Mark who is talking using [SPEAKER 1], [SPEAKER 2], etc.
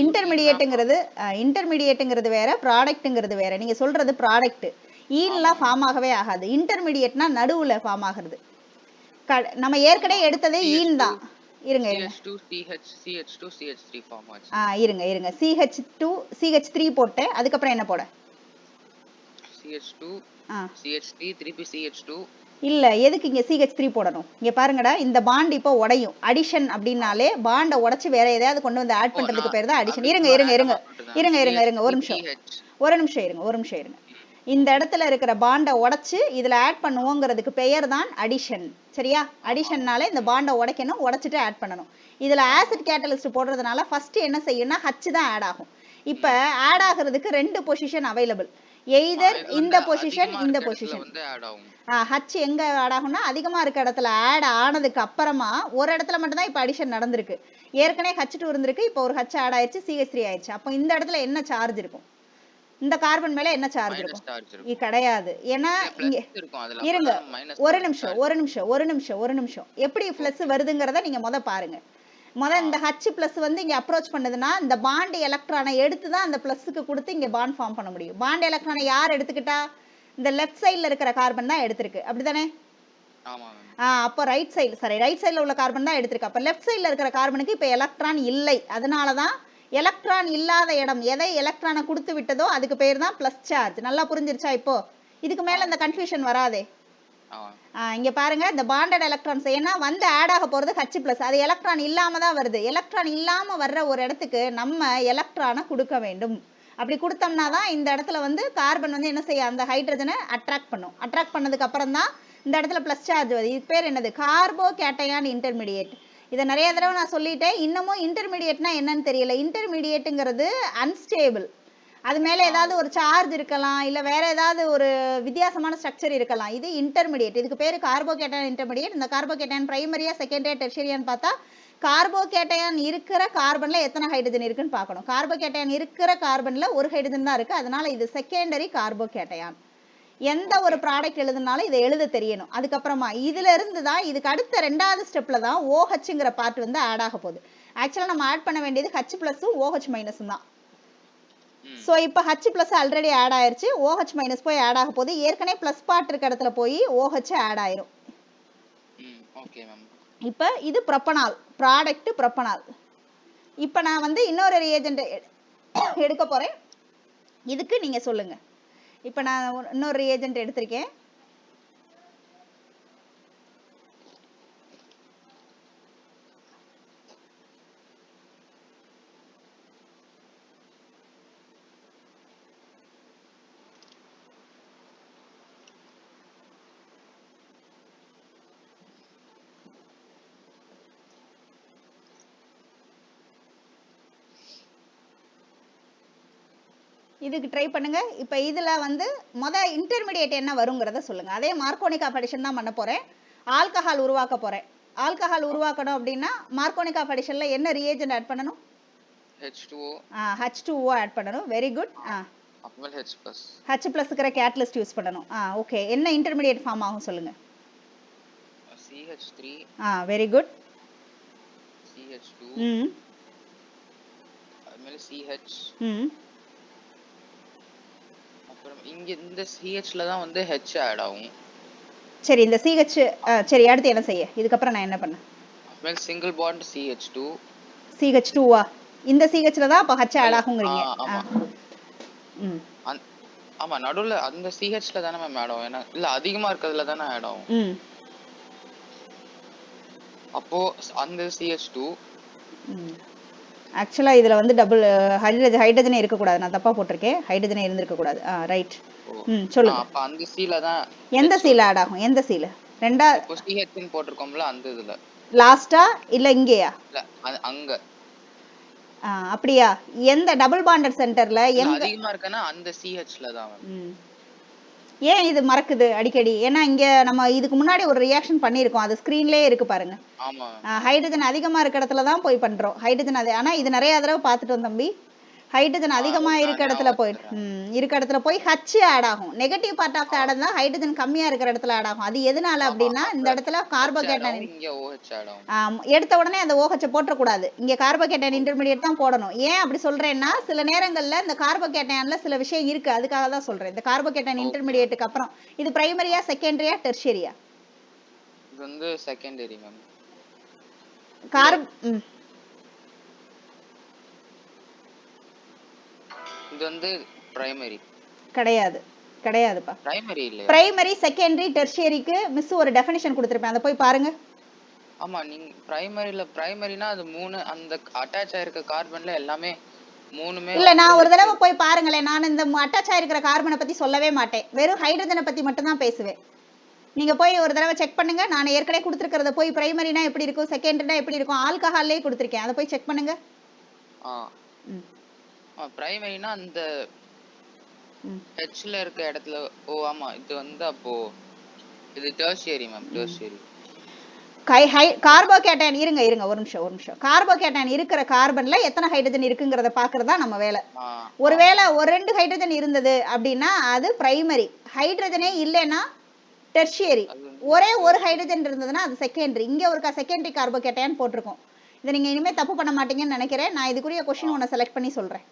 [SPEAKER 1] இன்டர்மீடியேட்டுங்கிறது வேற, ப்ராடக்ட்ங்கிறது வேற. நீங்க சொல்றது ப்ராடக்ட். ஈன்லாம் ஃபார்ம் ஆகவே ஆகாது. இன்டர்மீடியேட்னா நடுவுல ஃபார்ம் ஆகுறது. நம்ம ஏற்கனவே எடுத்ததே ஈன் தான். இருங்க இருங்க.
[SPEAKER 2] CH2CH3 ஃபார்ம் ஆச்சு.
[SPEAKER 1] இருங்க. CH2CH3 போட்டேன். அதுக்கப்புறம் என்ன போட?
[SPEAKER 2] CH2 CH3 திருப்பி CH2.
[SPEAKER 1] இல்ல, எதுக்கு இங்க CH3 போடணும்? இங்க பாருங்கடா, இந்த பாண்ட் இப்போ உடையும். அடிஷன் அப்படின்னாலே பாண்டை உடைச்சு வேற எதையாவது கொண்டு வந்து ஆட் பண்றதுக்கு பேர் தான் அடிஷன். இருங்க ஒரு நிமிஷம் இருங்க. இந்த இடத்துல இருக்கிற பாண்டை உடைச்சு இதுல ஆட் பண்ணுவோங்கிறதுக்கு பெயர் தான் அடிஷன். சரியா? அடிஷன்னாலே இந்த பாண்டை உடைக்கணும், உடைச்சிட்டு ஆட் பண்ணணும். இதுல ஆசிட் கேட்டலிஸ்ட் போடுறதுனால ஃபர்ஸ்ட் என்ன செய்யும்னா H தான் ஆட் ஆகும். இப்ப ஆட் ஆகிறதுக்கு 2 பொசிஷன் அவைலபிள். எய்தர் இந்த பொசிஷன், இந்த பொசிஷன். H எங்க ஆட் ஆகும்னா அதிகமா இருக்க இடத்துல ஆட் ஆனதுக்கு அப்புறமா ஒரு இடத்துல மட்டும் தான் இப்ப அடிஷன் நடந்திருக்கு. ஏற்கனவே H2 இருந்திருக்கு, இப்போ ஒரு H ஆட் ஆயிடுச்சு, CH3 ஆயிடுச்சு. அப்போ இந்த இடத்துல என்ன சார்ஜ் இருக்கும்? இந்த கார்பன் மேல என்ன சார்ஜ் இருக்கும்? கிடையாது. ஏன்னா இருங்க ஒரு நிமிஷம். எப்படி பிளஸ் வருதுங்கிறத நீங்க பாருங்க. இந்த H பிளஸ் வந்து இங்க அப்ரோச் பண்ணுதுன்னா இந்த பாண்ட் எலக்ட்ரானை எடுத்து தான் அந்த பிளஸ்க்கு கொடுத்து இங்க பாண்ட் ஃபார்ம் பண்ண முடியும். பாண்ட் எலக்ட்ரானை யார் எடுத்துக்கிட்டா? இந்த லெஃப்ட் சைடுல இருக்கிற கார்பன் தான் எடுத்திருக்கு. அப்படிதானே? அப்போ ரைட் சைடுல உள்ள கார்பன் தான் எடுத்திருக்கு. அப்ப லெஃப்ட் சைடுல இருக்கிற கார்பனுக்கு இப்ப எலக்ட்ரான் இல்லை. அதனாலதான் எலக்ட்ரான் இல்லாத இடம் எதை எலக்ட்ரானை கொடுத்து விட்டதோ அதுக்கு பேர் தான் பிளஸ் சார்ஜ். நல்லா புரிஞ்சிருச்சா? இப்போ இதுக்கு மேல இந்த கன்ஃபியூஷன் வராதே. இங்க பாருங்க, இந்த பாண்டட் எலக்ட்ரான்ஸ் ஏன்னா வந்து ஆட் ஆக போறது H பிளஸ். அது எலக்ட்ரான் இல்லாம தான் வருது. எலக்ட்ரான் இல்லாம வர்ற ஒரு இடத்துக்கு நம்ம எலக்ட்ரானை கொடுக்க வேண்டும். அப்படி கொடுத்தோம்னா தான் இந்த இடத்துல வந்து கார்பன் வந்து என்ன செய்ய, அந்த ஹைட்ரஜனை அட்ராக்ட் பண்ணும். அட்ராக்ட் பண்ணதுக்கு அப்புறம் தான் இந்த இடத்துல பிளஸ் சார்ஜ் வருது. இது பேர் என்னது? Carbocation intermediate. இதை நிறைய தடவை நான் சொல்லிட்டேன். இன்னமும் இன்டர்மீடியேட்னா என்னன்னு தெரியல. இன்டர்மீடியேட்டுங்கிறது அன்ஸ்டேபிள். அது மேல ஏதாவது ஒரு சார்ஜ் இருக்கலாம், இல்ல வேற ஏதாவது ஒரு வித்தியாசமான ஸ்ட்ரக்சர் இருக்கலாம். இது இன்டர்மீடியேட். இதுக்கு பேரு கார்போகேட்டையான் இன்டர்மீடியேட். இந்த கார்போகேட்டையான் பிரைமரியா, செகண்டரியா, டெர்ஷரியான்னு பார்த்தா கார்போகேட்டையான் இருக்கிற கார்பன்ல எத்தனை ஹைட்ரஜன் இருக்குன்னு பார்க்கணும். கார்போகேட்டையான் இருக்கிற கார்பன்ல ஒரு ஹைட்ரஜன் தான் இருக்கு. அதனால இது செகண்டரி கார்போகேட்டையான். எந்த ஒரு ப்ராடக்ட் எழுதுனாலும் இதை எழுத தெரியணும். அதுக்கப்புறமா இதுல இருந்து தான் இதுக்கு அடுத்த ரெண்டாவது ஸ்டெப்ல தான் OHங்கிற பார்ட் வந்து ஆட் ஆக போகுது. ஆக்சுவலா நம்ம ஆட் பண்ண வேண்டியது H பிளஸும் OH மைனஸும் தான். சோ இப்போ H பிளஸ் ஆல்ரெடி ஆட் ஆயிருச்சு, OH மைனஸ் போய் ஆட் ஆக போகுது. ஏற்கனவே பிளஸ் பார்ட் இருக்க இடத்துல போய் OH ஆட் ஆயிரும். இப்போ இது ப்ரொபனால், ப்ராடக்ட் ப்ரொபனால். இப்போ நான் வந்து இன்னொரு ரியேஜென்ட் எடுக்க போறேன். இதுக்கு நீங்க சொல்லுங்க. இப்போ நான் இன்னொரு ரியேஜென்ட் எடுத்திருக்கேன். இதுக்கு ட்ரை பண்ணுங்க. இப்போ இதுல வந்து இன்டர்மீடியேட் என்ன வருங்கிறத சொல்லுங்க. அதே மார்க்கோனிக் ஆஃப் அடிஷன் தான் பண்ண போறேன். ஆல்கஹால் உருவாக்க போறேன். ஆல்கஹால் உருவாக்கணும் அப்படின்னா மார்க்கோனிக் ஆஃப் அடிஷன்ல என்ன ரியேஜென்ட் ஆட் பண்ணணும்? H2O. H2O ஆட் பண்ணணும். Very good.
[SPEAKER 2] அப்புறம் H+.
[SPEAKER 1] H+ங்கற கேட்டலிஸ்ட் யூஸ் பண்ணணும். ஓகே. என்ன இன்டர்மீடியேட் ஃபார்ம் ஆகும் சொல்லுங்க.
[SPEAKER 2] CH3.
[SPEAKER 1] Very good.
[SPEAKER 2] CH2. அதுமேல CH. அப்புறம் இங்க இந்த CHல தான் வந்து H ஆட் ஆகும். சரி,
[SPEAKER 1] இந்த CH சரி, அடுத்து என்ன செய்ய? இதுக்கு அப்புறம் நான் என்ன பண்ண?
[SPEAKER 2] மேல சிங்கிள் பாண்ட் CH2.
[SPEAKER 1] CH2வா? இந்த CHல தான் அப்ப H ஆட் ஆகும்ங்கறீங்க.
[SPEAKER 2] ஆமா. ஆமா, நடுவுல அந்த CHல தான மேம் ஆட் ஆகும். இல்ல அதிகமா இருக்குதுல தான ஆட் ஆகும். அப்போ அந்த CH2
[SPEAKER 1] ஆக்சுவலா இதுல வந்து டபுள் ஹைட்ரஜனே இருக்க கூடாது. நான் தப்பா போட்டிருக்கேன். ஹைட்ரஜனே இருந்திருக்க கூடாது. ரைட். சொல்லுங்க.
[SPEAKER 2] அப்ப அந்த Cல தான்
[SPEAKER 1] எந்த Cல ஆட் ஆகும்? எந்த Cல? ரெண்டா
[SPEAKER 2] இப்போ CH ன்னு போட்டுருக்கோம்ல அந்த இதுல.
[SPEAKER 1] லாஸ்டா இல்ல இங்கயா?
[SPEAKER 2] இல்ல அங்க.
[SPEAKER 1] அப்படியா? எந்த டபுள் பாண்டட் சென்டர்ல
[SPEAKER 2] எங்க அதிகமா இருக்குன்னா அந்த CHல தான்.
[SPEAKER 1] ஏன் இது மறக்குது அடிக்கடி? ஏன்னா இங்க நம்ம இதுக்கு முன்னாடி ஒரு ரியாக்ஷன் பண்ணிருக்கோம். அது ஸ்கிரீன்லயே இருக்கு பாருங்க.
[SPEAKER 2] ஆமா.
[SPEAKER 1] ஹைட்ரஜன் அதிகமா இருக்க இடத்துல தான் போய் பண்றோம். ஹைட்ரஜன் ஆனா இது நிறைய தடவை பார்த்துட்டோம் தம்பி. ஹைட்ரஜன் அதிகமா
[SPEAKER 2] ஒரு
[SPEAKER 1] இருக்க
[SPEAKER 2] நானே
[SPEAKER 1] இடத்துல போய்
[SPEAKER 2] ஓத்துறேன்.
[SPEAKER 1] இருக்க இடத்துல போய் ஹச் ஆட் ஆகும். Negative part of the atom தான் ஹைட்ரஜன் கம்மியா இருக்கிற இடத்துல ஆட் ஆகும். அது எதனால
[SPEAKER 2] ஆமா
[SPEAKER 1] அப்படின்னா இந்த
[SPEAKER 2] அப்ப
[SPEAKER 1] இடத்துல
[SPEAKER 2] H add
[SPEAKER 1] கார்போகேட்டன்
[SPEAKER 2] ஆகும், இங்க OH add ஆகும்.
[SPEAKER 1] எடுத்த உடனே அந்த OH போட்டுறக்கூடாது. இங்க கார்போகேட்டன்
[SPEAKER 2] ஓ,
[SPEAKER 1] இன்டர்மீடியட் தான் போடணும். ஏன் அப்படி சொல்றேன்னா
[SPEAKER 2] ஆ,
[SPEAKER 1] சில நேரங்கள்ல இந்த கார்போகேட்டன்ல சில விஷயம் இருக்கு. அதுக்காக தான் சொல்றேன். இந்த கார்போகேட்டன்
[SPEAKER 2] ஓகே
[SPEAKER 1] இன்டர்மீடியட்டுக்கு அப்புறம் இது பிரைமரியா செகண்டரியா டெர்ஷியரியா?
[SPEAKER 2] இது வந்து செகண்டரி மேம். இல்ல
[SPEAKER 1] கார்ப்
[SPEAKER 2] இது வந்து பிரைமரி.
[SPEAKER 1] கிடையாது கிடையாதுப்பா.
[SPEAKER 2] பிரைமரி இல்லையா?
[SPEAKER 1] பிரைமரி செகண்டரி டெர்ஷியரிக்கு மிஸ் ஒரு டெஃபினிஷன் கொடுத்திருப்பேன். அதை போய் பாருங்க.
[SPEAKER 2] ஆமா நீங்க பிரைமரினா அது மூணு அந்த அட்டாச் ஆயிருக்க கார்பன்ல எல்லாமே மூணுமே
[SPEAKER 1] இல்ல
[SPEAKER 2] வந்து
[SPEAKER 1] நான் ஒரு தடவை போய் பாருங்களேன். நான் இந்த அட்டாச் ஆயிருக்கிற கார்பனை பத்தி சொல்லவே மாட்டேன். வெறும் ஹைட்ரஜனை பத்தி மட்டும் தான் பேசுவேன். நீங்க போய் ஒரு தடவை செக் பண்ணுங்க. நான் ஏற்கனவே கொடுத்துருக்கிறத போய் பிரைமரினா எப்படி இருக்கும், செகண்டரினா எப்படி இருக்கும், ஆல்கஹால்லே கொடுத்துருக்கேன். அதை போய் செக் பண்ணுங்க.
[SPEAKER 2] பிரைமரினா அந்த ஹெச்ல இருக்க இடத்துல. ஓ ஆமா இது வந்து அப்போ இது டெர்ஷியரி மேம், டெர்ஷியரி.
[SPEAKER 1] கார்போகேட்டன் இருங்க ஒரு நிமிஷம். கார்போகேட்டன் இருக்கிற கார்பன்ல எத்தனை ஹைட்ரஜன் இருக்குங்கிறத பாக்குறதா நம்ம வேலை. ஒருவேளை ஒரு 2 ஹைட்ரஜன் இருந்தது அப்படின்னா அது பிரைமரி. ஹைட்ரஜனே இல்லைன்னா டெர்ஷியரி. ஒரே ஒரு ஹைட்ரஜன் இருந்ததுன்னா அது செகண்டரி. இங்க ஒரு செகண்டரி கார்போகேட்டன் போட்டிருக்கோம். இதை நீங்க இனிமே தப்பு பண்ண மாட்டீங்கன்னு நினைக்கிறேன். நான் இதுக்குரிய கொஸ்டின் ஒன்னு செலக்ட் பண்ணி சொல்றேன்.